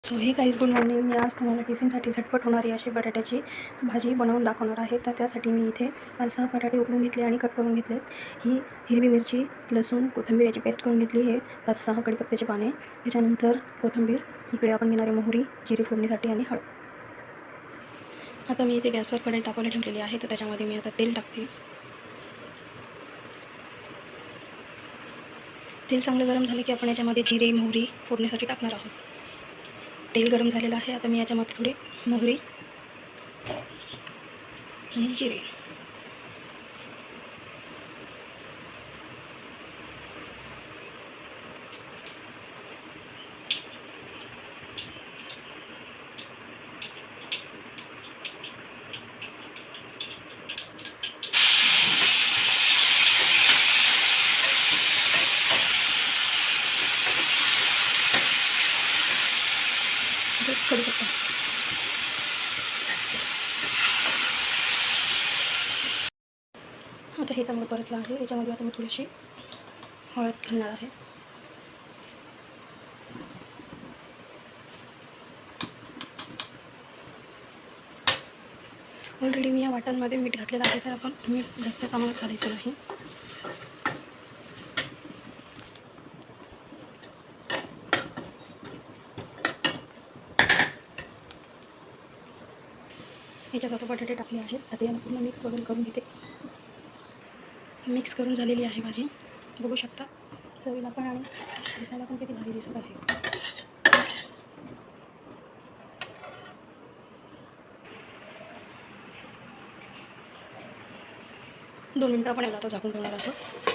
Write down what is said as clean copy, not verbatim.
So हे guys good morning. मी आज तुम्हाला टिफिनसाठी झटपट होणारी अशी बटाट्याची भाजी बनवून दाखवणार आहे. तर त्यासाठी मी इथे 5-6 बटाटे उकडून घेतले आणि कट करून घेतलेत. ही हिरवी मिरची, लसूण, कोथिंबीर याची पेस्ट करून घेतली. हे 5-6 कढीपत्त्याचे पाने, त्याच्यानंतर कोथिंबीर, इकडे आपण घेणारे मोहरी, जिरे फोडणीसाठी आणि हळद. आता मी इथे गॅसवर कढई तापवायला ठेवलेली आहे. तर त्याच्यामध्ये मी आता तेल टाकते. तेल चांगलं गरम झालं की आपण याच्यामध्ये जिरे, मोहरी फोडणीसाठी टाकणार आहोत. तेल गरम झालेलं आहे. आता मी याच्यामध्ये थोडे मोहरी आणि जिरे, कढीपत्ता. आता हे चांगलं परतलं आहे. याच्यामध्ये आता मी थोडीशी हळद घालणार आहे. ऑलरेडी मी या वाटणमध्ये मीठ घातलेलं आहे, तर आपण मीठ जास्त प्रमाणात घालायचं नाही. याच्यात आता बटाटे टाकले आहेत. आता याला पूर्ण मिक्स वगैरे करून घेते. मिक्स करून झालेली आहे भाजी, बघू शकता. चवीला पण आणि दिसायला पण किती भारी दिसत आहे. 2 मिनटं आपण याला आता झाकून ठेवणार आहोत.